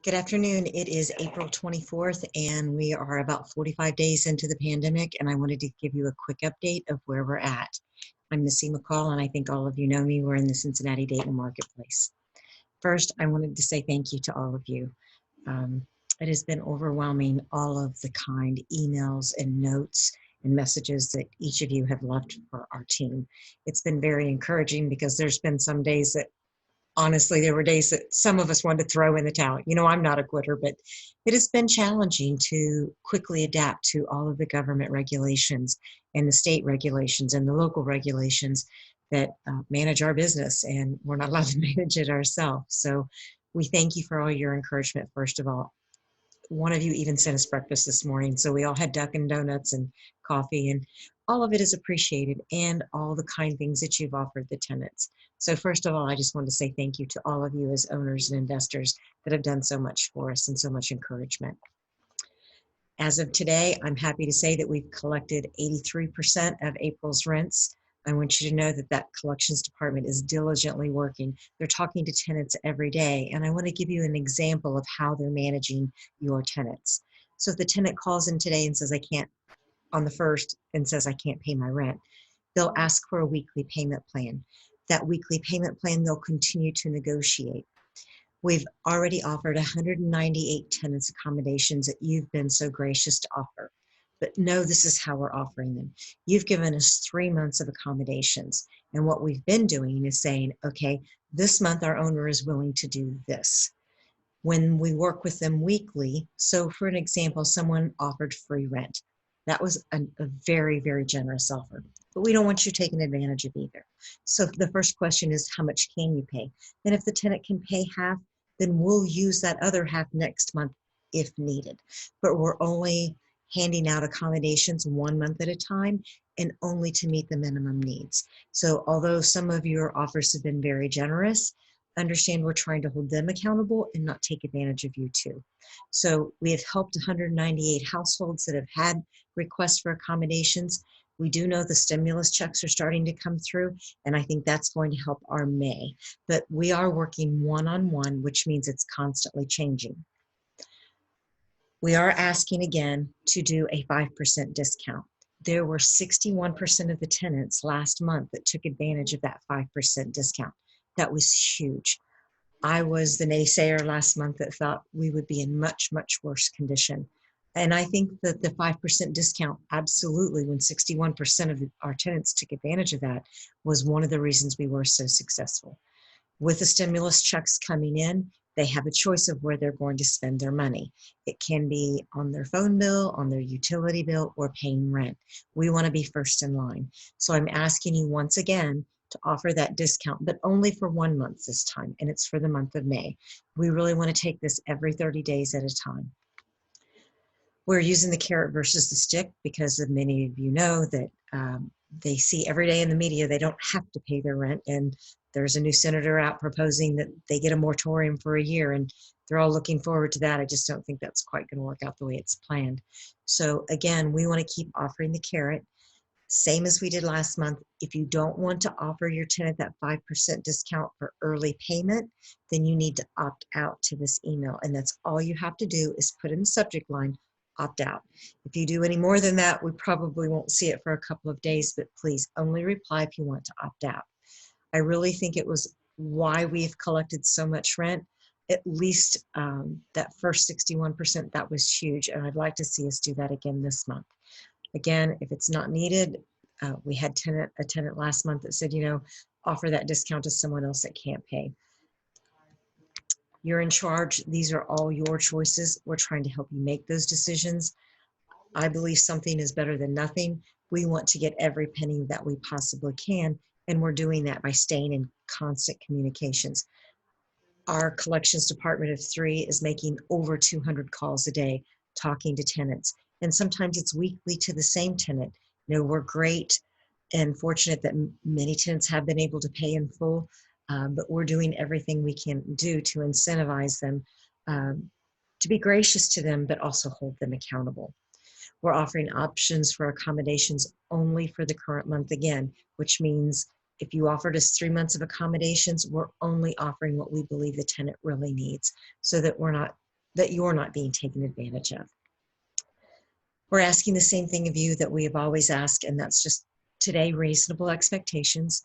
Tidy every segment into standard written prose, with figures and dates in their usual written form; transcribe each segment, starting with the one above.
Good afternoon. It is April 24th, and we are about 45 days into the pandemic, and I wanted to give you a quick update of where we're at. I'm Missy McCall, and I think all of you know me. We're in the Cincinnati-Dayton marketplace. First, I wanted to say thank you to all of you. It has been overwhelming, all of the kind emails and notes and messages that each of you have left for our team. It's been very encouraging because there's been some days that honestly, there were days that some of us wanted to throw in the towel. You know, I'm not a quitter, but it has been challenging to quickly adapt to all of the government regulations and the state regulations and the local regulations that manage our business, and we're not allowed to manage it ourselves. So we thank you for all your encouragement, first of all. One of you even sent us breakfast this morning, so we all had Dunkin' Donuts and coffee, and all of it is appreciated, and all the kind things that you've offered the tenants. So first of all, I just want to say thank you to all of you as owners and investors that have done so much for us and so much encouragement. As of today, I'm happy to say that we've collected 83% of April's rents. I want you to know that that collections department is diligently working. They're talking to tenants every day, and I want to give you an example of how they're managing your tenants. So if the tenant calls in today and says, I can't, on the 1st, and says, I can't pay my rent, they'll ask for a weekly payment plan. That weekly payment plan, they'll continue to negotiate. We've already offered 198 tenants accommodations that you've been so gracious to offer. But no, this is how we're offering them. You've given us 3 months of accommodations. And what we've been doing is saying, okay, this month our owner is willing to do this. When we work with them weekly, so for an example, someone offered free rent. That was a very, very generous offer. But we don't want you taking advantage of either. So the first question is, how much can you pay? Then if the tenant can pay half, then we'll use that other half next month if needed. But we're only handing out accommodations 1 month at a time and only to meet the minimum needs. So although some of your offers have been very generous, understand we're trying to hold them accountable and not take advantage of you too. So we have helped 198 households that have had requests for accommodations. We do know the stimulus checks are starting to come through, and I think that's going to help our May. But we are working one-on-one, which means it's constantly changing. We are asking again to do a 5% discount. There were 61% of the tenants last month that took advantage of that 5% discount. That was huge. I was the naysayer last month that thought we would be in much, much worse condition. And I think that the 5% discount, absolutely, when 61% of our tenants took advantage of that, was one of the reasons we were so successful. With the stimulus checks coming in, they have a choice of where they're going to spend their money. It can be on their phone bill, on their utility bill, or paying rent. We want to be first in line. So I'm asking you once again to offer that discount, but only for 1 month this time, and it's for the month of May. We really want to take this every 30 days at a time. We're using the carrot versus the stick because many of you know that they see every day in the media they don't have to pay their rent, and there's a new senator out proposing that they get a moratorium for a year, and they're all looking forward to that. I just don't think that's quite going to work out the way it's planned. So again, we want to keep offering the carrot, same as we did last month. If you don't want to offer your tenant that 5% discount for early payment, then you need to opt out to this email, and that's all you have to do is put in the subject line, opt out. If you do any more than that, we probably won't see it for a couple of days, but please only reply if you want to opt out. I really think it was why we've collected so much rent. At least that first 61%, that was huge, and I'd like to see us do that again this month. Again, if it's not needed, we had a tenant last month that said, you know, offer that discount to someone else that can't pay. You're in charge. These are all your choices. We're trying to help you make those decisions. I believe something is better than nothing. We want to get every penny that we possibly can, and we're doing that by staying in constant communications. Our collections department of 3 is making over 200 calls a day, talking to tenants, and sometimes it's weekly to the same tenant. You know, we're great and fortunate that many tenants have been able to pay in full, but we're doing everything we can do to incentivize them, to be gracious to them, but also hold them accountable. We're offering options for accommodations only for the current month again, which means if you offered us 3 months of accommodations, we're only offering what we believe the tenant really needs, so that we're not that you're not being taken advantage of. We're asking the same thing of you that we have always asked, and that's just today reasonable expectations.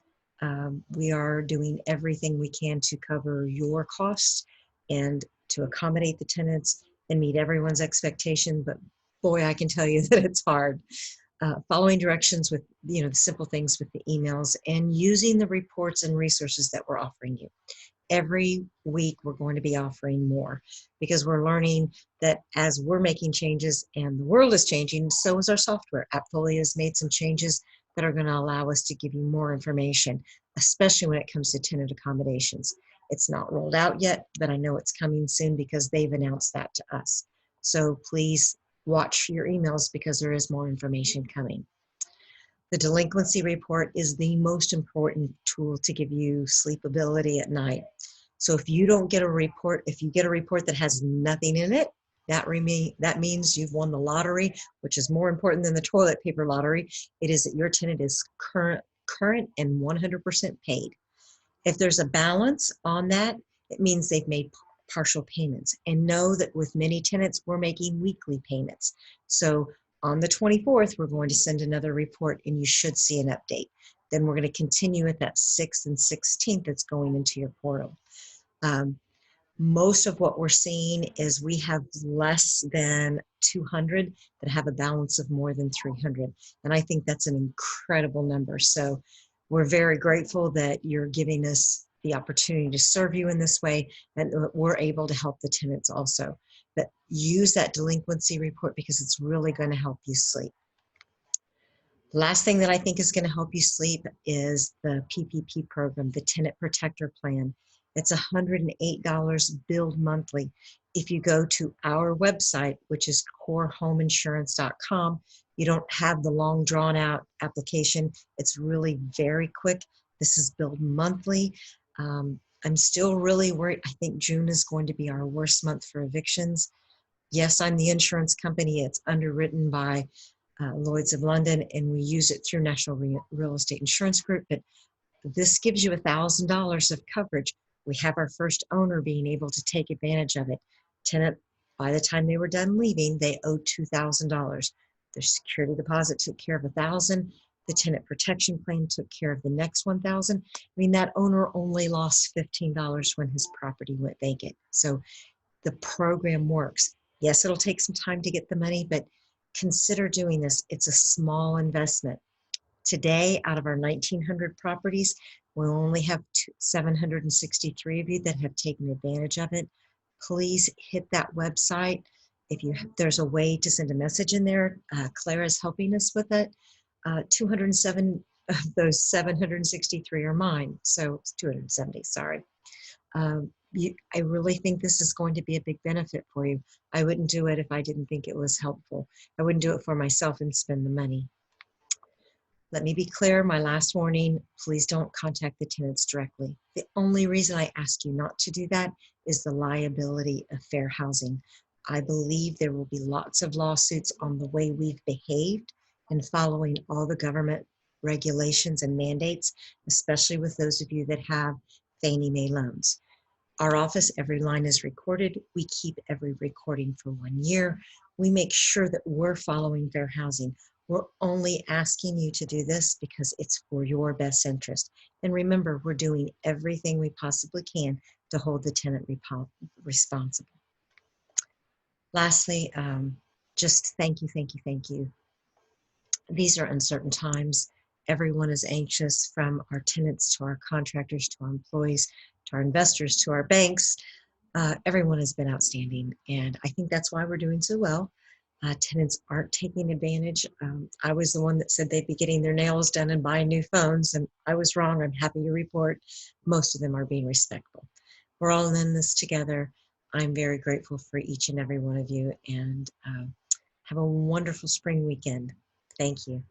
We are doing everything we can to cover your costs and to accommodate the tenants and meet everyone's expectation, but boy, I can tell you that it's hard. Following directions with, the simple things with the emails and using the reports and resources that we're offering you. Every week we're going to be offering more because we're learning that as we're making changes and the world is changing, so is our software. AppFolio has made some changes that are going to allow us to give you more information, especially when it comes to tenant accommodations. It's not rolled out yet, but I know it's coming soon because they've announced that to us. So please watch your emails because there is more information coming. The delinquency report is the most important tool to give you sleepability at night. So if you don't get a report, if you get a report that has nothing in it, that means you've won the lottery, which is more important than the toilet paper lottery. It is that your tenant is current and 100% paid. If there's a balance on that, it means they've made partial payments. And know that with many tenants, we're making weekly payments. So on the 24th, we're going to send another report and you should see an update. Then we're going to continue at that 6th and 16th that's going into your portal. Most of what we're seeing is we have less than 200 that have a balance of more than 300. And I think that's an incredible number. So we're very grateful that you're giving us the opportunity to serve you in this way, and we're able to help the tenants also. But use that delinquency report because it's really going to help you sleep. Last thing that I think is going to help you sleep is the PPP program, the Tenant Protector Plan. It's $108 billed monthly. If you go to our website, which is corehomeinsurance.com, you don't have the long drawn out application. It's really very quick. This is billed monthly. I'm still really worried. I think June is going to be our worst month for evictions. Yes, I'm the insurance company. It's underwritten by Lloyd's of London, and we use it through National Real Estate Insurance Group, but this gives you $1,000 of coverage. We have our first owner being able to take advantage of it. Tenant, by the time they were done leaving, they owed $2,000. Their security deposit took care of $1,000. The tenant protection claim took care of the next $1,000. I mean, that owner only lost $15 when his property went vacant. So the program works. Yes, it'll take some time to get the money, but consider doing this. It's a small investment. Today, out of our 1,900 properties, we'll only have 763 of you that have taken advantage of it. Please hit that website. If there's a way to send a message in there, Claire is helping us with it. 207 of those 763 are mine, so it's 270, sorry. I really think this is going to be a big benefit for you. I wouldn't do it if I didn't think it was helpful. I wouldn't do it for myself and spend the money. Let me be clear, my last warning, please don't contact the tenants directly. The only reason I ask you not to do that is the liability of fair housing. I believe there will be lots of lawsuits on the way we've behaved and following all the government regulations and mandates, especially with those of you that have Fannie Mae loans. Our office, every line is recorded. We keep every recording for 1 year. We make sure that we're following fair housing. We're only asking you to do this because it's for your best interest. And remember, we're doing everything we possibly can to hold the tenant responsible. Lastly, just thank you, thank you, thank you. These are uncertain times. Everyone is anxious, from our tenants to our contractors to our employees to our investors to our banks. Everyone has been outstanding, and I think that's why we're doing so well. Tenants aren't taking advantage. I was the one that said they'd be getting their nails done and buying new phones, and I was wrong. I'm happy to report most of them are being respectful. We're all in this together. I'm very grateful for each and every one of you, and have a wonderful spring weekend. Thank you.